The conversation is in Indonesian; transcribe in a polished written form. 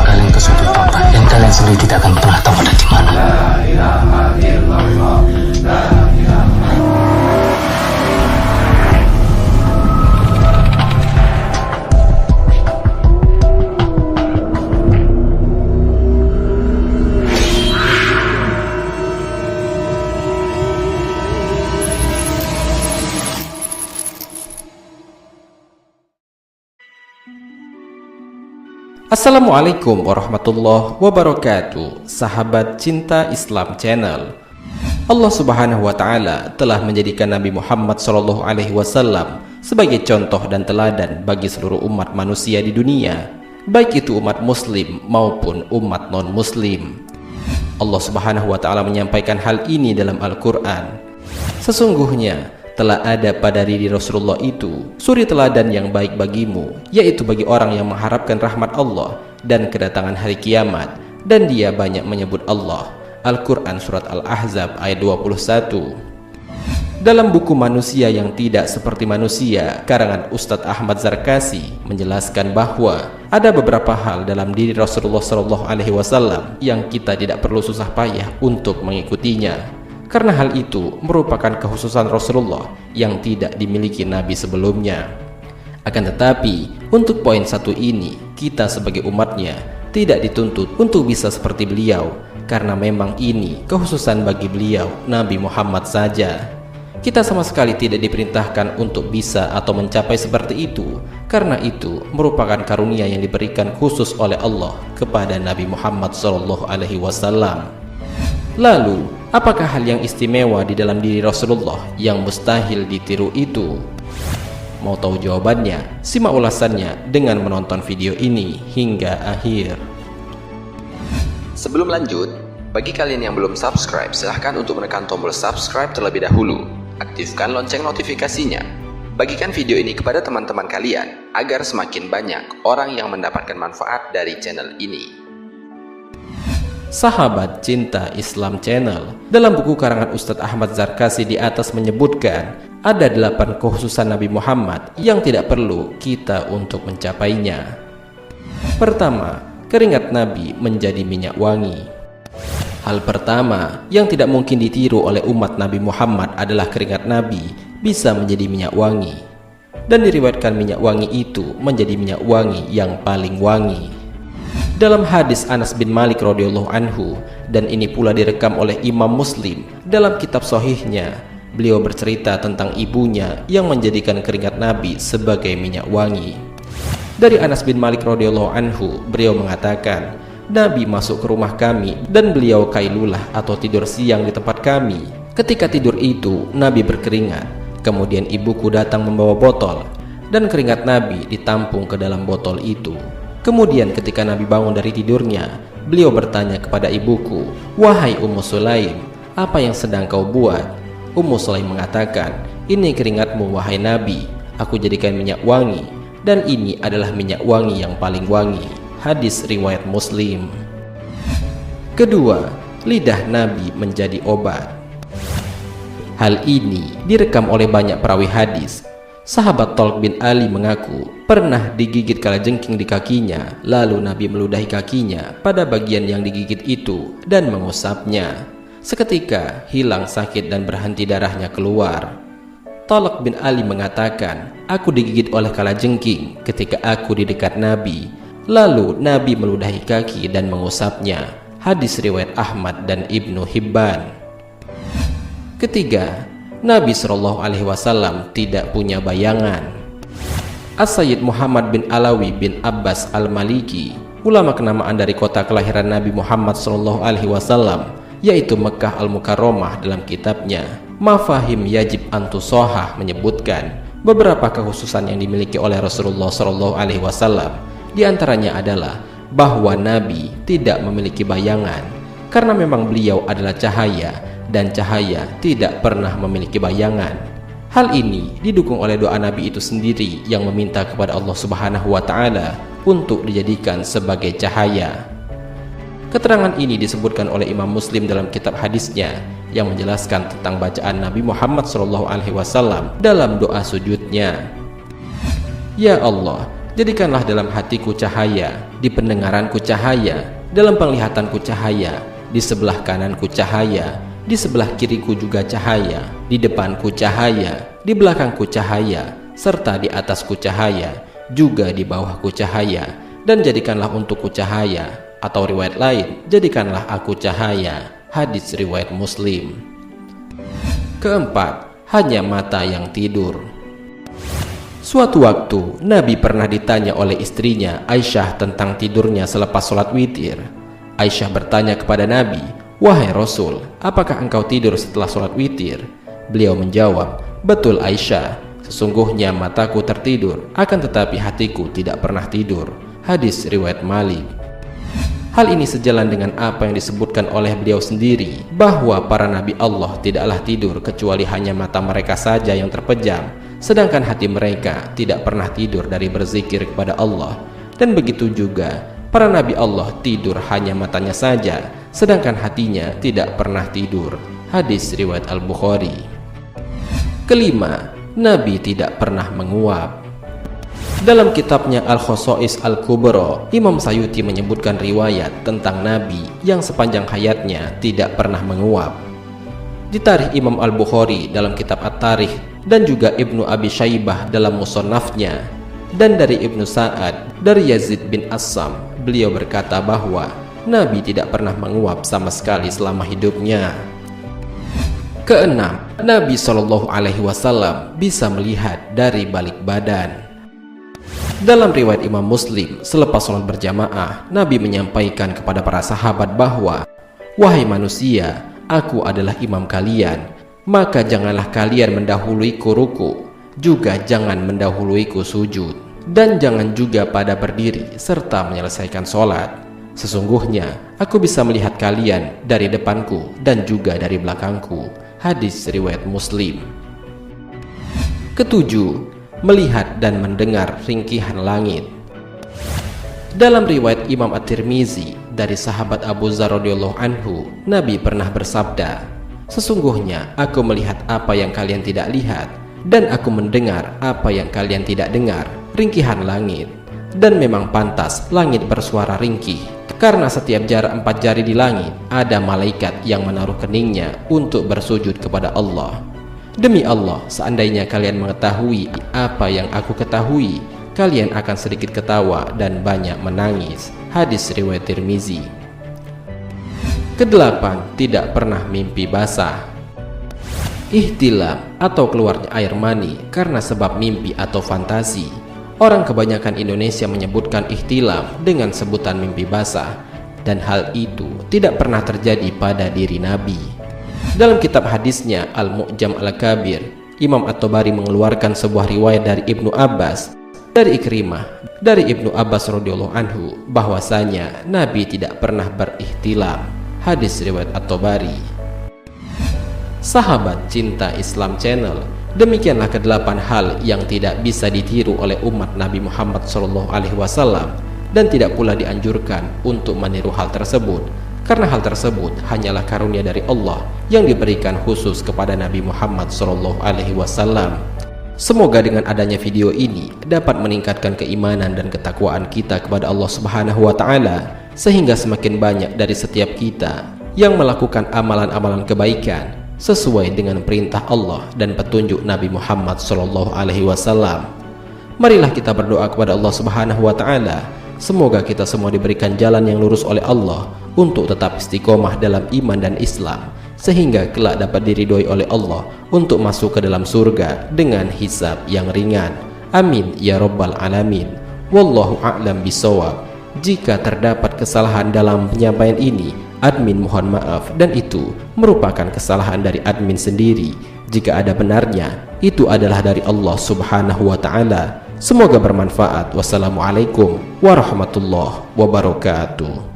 kalian ke suatu tempat yang kalian sendiri tidak akan pernah tahu ada di mana. Assalamualaikum warahmatullahi wabarakatuh, sahabat cinta Islam channel. Allah Subhanahu wa Ta'ala telah menjadikan Nabi Muhammad SAW sebagai contoh dan teladan bagi seluruh umat manusia di dunia, baik itu umat Muslim maupun umat non-Muslim. Allah Subhanahu wa Ta'ala menyampaikan hal ini dalam Al-Quran. Sesungguhnya telah ada pada diri Rasulullah itu suri teladan yang baik bagimu, yaitu bagi orang yang mengharapkan rahmat Allah dan kedatangan hari kiamat, dan dia banyak menyebut Allah. Al-Quran Surat Al-Ahzab ayat 21. Dalam buku Manusia yang Tidak Seperti Manusia karangan Ustadz Ahmad Zarkasi menjelaskan bahwa ada beberapa hal dalam diri Rasulullah SAW yang kita tidak perlu susah payah untuk mengikutinya, karena hal itu merupakan kekhususan Rasulullah yang tidak dimiliki Nabi sebelumnya. Akan tetapi, untuk poin satu ini, kita sebagai umatnya tidak dituntut untuk bisa seperti beliau, karena memang ini kekhususan bagi beliau, Nabi Muhammad saja. Kita sama sekali tidak diperintahkan untuk bisa atau mencapai seperti itu, karena itu merupakan karunia yang diberikan khusus oleh Allah kepada Nabi Muhammad SAW. Lalu, apakah hal yang istimewa di dalam diri Rasulullah yang mustahil ditiru itu? Mau tahu jawabannya? Simak ulasannya dengan menonton video ini hingga akhir. Sebelum lanjut, bagi kalian yang belum subscribe, silahkan untuk menekan tombol subscribe terlebih dahulu. Aktifkan lonceng notifikasinya. Bagikan video ini kepada teman-teman kalian agar semakin banyak orang yang mendapatkan manfaat dari channel ini. Sahabat cinta Islam channel, dalam buku karangan Ustadz Ahmad Zarkasi di atas menyebutkan ada 8 kekhususan Nabi Muhammad yang tidak perlu kita untuk mencapainya. Pertama, keringat Nabi menjadi minyak wangi. Hal pertama yang tidak mungkin ditiru oleh umat Nabi Muhammad adalah keringat Nabi bisa menjadi minyak wangi, dan diriwayatkan minyak wangi itu menjadi minyak wangi yang paling wangi. Dalam hadis Anas bin Malik radhiyallahu anhu, dan ini pula direkam oleh Imam Muslim dalam kitab sahihnya, beliau bercerita tentang ibunya yang menjadikan keringat Nabi sebagai minyak wangi. Dari Anas bin Malik radhiyallahu anhu, beliau mengatakan, Nabi masuk ke rumah kami dan beliau kailulah atau tidur siang di tempat kami. Ketika tidur itu, Nabi berkeringat. Kemudian ibuku datang membawa botol, dan keringat Nabi ditampung ke dalam botol itu. Kemudian ketika Nabi bangun dari tidurnya, beliau bertanya kepada ibuku, "Wahai Ummu Sulaim, apa yang sedang kau buat?" Ummu Sulaim mengatakan, "Ini keringatmu wahai Nabi, aku jadikan minyak wangi, dan ini adalah minyak wangi yang paling wangi." Hadis riwayat Muslim. Kedua, lidah Nabi menjadi obat. Hal ini direkam oleh banyak perawi hadis. Sahabat Thalq bin Ali mengaku pernah digigit kalajengking di kakinya, lalu Nabi meludahi kakinya pada bagian yang digigit itu dan mengusapnya. Seketika hilang sakit dan berhenti darahnya keluar. Thalq bin Ali mengatakan, "Aku digigit oleh kalajengking ketika aku di dekat Nabi, lalu Nabi meludahi kaki dan mengusapnya." Hadis riwayat Ahmad dan Ibnu Hibban. Ketiga, Nabi SAW tidak punya bayangan. As-Sayyid Muhammad bin Alawi bin Abbas Al-Maliki, ulama kenamaan dari kota kelahiran Nabi Muhammad SAW, yaitu Mekkah Al-Mukarramah, dalam kitabnya Mafahim Yajib Antusohah menyebutkan beberapa kekhususan yang dimiliki oleh Rasulullah SAW. Di antaranya adalah bahwa Nabi tidak memiliki bayangan, karena memang beliau adalah cahaya, dan cahaya tidak pernah memiliki bayangan. Hal ini didukung oleh doa Nabi itu sendiri yang meminta kepada Allah Subhanahu wa Ta'ala untuk dijadikan sebagai cahaya. Keterangan ini disebutkan oleh Imam Muslim dalam kitab hadisnya yang menjelaskan tentang bacaan Nabi Muhammad SAW dalam doa sujudnya. Ya Allah, jadikanlah dalam hatiku cahaya, di pendengaranku cahaya, dalam penglihatanku cahaya, di sebelah kananku cahaya, di sebelah kiriku juga cahaya, di depanku cahaya, di belakangku cahaya, serta di atasku cahaya, juga di bawahku cahaya, dan jadikanlah untukku cahaya, atau riwayat lain, jadikanlah aku cahaya. Hadis riwayat Muslim. Keempat, hanya mata yang tidur. Suatu waktu, Nabi pernah ditanya oleh istrinya Aisyah tentang tidurnya selepas sholat witir. Aisyah bertanya kepada Nabi, "Wahai Rasul, apakah engkau tidur setelah sholat witir?" Beliau menjawab, "Betul Aisyah, sesungguhnya mataku tertidur, akan tetapi hatiku tidak pernah tidur." Hadis riwayat Malik. Hal ini sejalan dengan apa yang disebutkan oleh beliau sendiri, bahwa para nabi Allah tidaklah tidur kecuali hanya mata mereka saja yang terpejam, sedangkan hati mereka tidak pernah tidur dari berzikir kepada Allah. Dan begitu juga para nabi Allah tidur hanya matanya saja, sedangkan hatinya tidak pernah tidur. Hadis riwayat Al-Bukhari. Kelima, Nabi tidak pernah menguap. Dalam kitabnya Al-Khosais Al-Kubra, Imam Sayuti menyebutkan riwayat tentang Nabi yang sepanjang hayatnya tidak pernah menguap. Di Tarikh Imam Al-Bukhari dalam kitab At-Tarikh, dan juga Ibnu Abi Syaibah dalam Musannafnya, dan dari Ibnu Sa'ad dari Yazid bin Assam, beliau berkata bahwa Nabi tidak pernah menguap sama sekali selama hidupnya. Keenam, Nabi SAW bisa melihat dari balik badan. Dalam riwayat Imam Muslim, selepas sholat berjamaah, Nabi menyampaikan kepada para sahabat bahwa, "Wahai manusia, aku adalah imam kalian, maka janganlah kalian mendahuluiku ruku, juga jangan mendahuluiku sujud, dan jangan juga pada berdiri serta menyelesaikan sholat. Sesungguhnya aku bisa melihat kalian dari depanku dan juga dari belakangku." Hadis riwayat Muslim. Ketujuh, melihat dan mendengar ringkihan langit. Dalam riwayat Imam At-Tirmizi dari sahabat Abu Dzar radhiyallahu anhu, Nabi pernah bersabda, "Sesungguhnya aku melihat apa yang kalian tidak lihat, dan aku mendengar apa yang kalian tidak dengar, ringkihan langit. Dan memang pantas langit bersuara ringkih, karena setiap jarak 4 jari di langit ada malaikat yang menaruh keningnya untuk bersujud kepada Allah. Demi Allah, seandainya kalian mengetahui apa yang aku ketahui, kalian akan sedikit ketawa dan banyak menangis." Hadis riwayat Tirmizi. Kedelapan, tidak pernah mimpi basah. Ihtilam atau keluarnya air mani karena sebab mimpi atau fantasi. Orang kebanyakan Indonesia menyebutkan ihtilam dengan sebutan mimpi basah, dan hal itu tidak pernah terjadi pada diri Nabi. Dalam kitab hadisnya Al-Mu'jam Al-Kabir, Imam At-Tabari mengeluarkan sebuah riwayat dari Ibnu Abbas, dari Ikrimah, dari Ibnu Abbas radhiyallahu anhu, bahwasanya Nabi tidak pernah berihtilam. Hadis riwayat At-Tabari. Sahabat Cinta Islam Channel, demikianlah kedelapan hal yang tidak bisa ditiru oleh umat Nabi Muhammad SAW, dan tidak pula dianjurkan untuk meniru hal tersebut, karena hal tersebut hanyalah karunia dari Allah yang diberikan khusus kepada Nabi Muhammad SAW. Semoga dengan adanya video ini dapat meningkatkan keimanan dan ketakwaan kita kepada Allah Subhanahu wa Ta'ala, sehingga semakin banyak dari setiap kita yang melakukan amalan-amalan kebaikan sesuai dengan perintah Allah dan petunjuk Nabi Muhammad SAW. Marilah kita berdoa kepada Allah Subhanahu wa Ta'ala, semoga kita semua diberikan jalan yang lurus oleh Allah untuk tetap istiqomah dalam iman dan Islam, sehingga kelak dapat diridhoi oleh Allah untuk masuk ke dalam surga dengan hisab yang ringan. Amin ya rabbal alamin. Wallahu a'lam bishawab. Jika terdapat kesalahan dalam penyampaian ini, admin mohon maaf, dan itu merupakan kesalahan dari admin sendiri. Jika ada benarnya, itu adalah dari Allah Subhanahu wa Ta'ala. Semoga bermanfaat. Wassalamualaikum warahmatullahi wabarakatuh.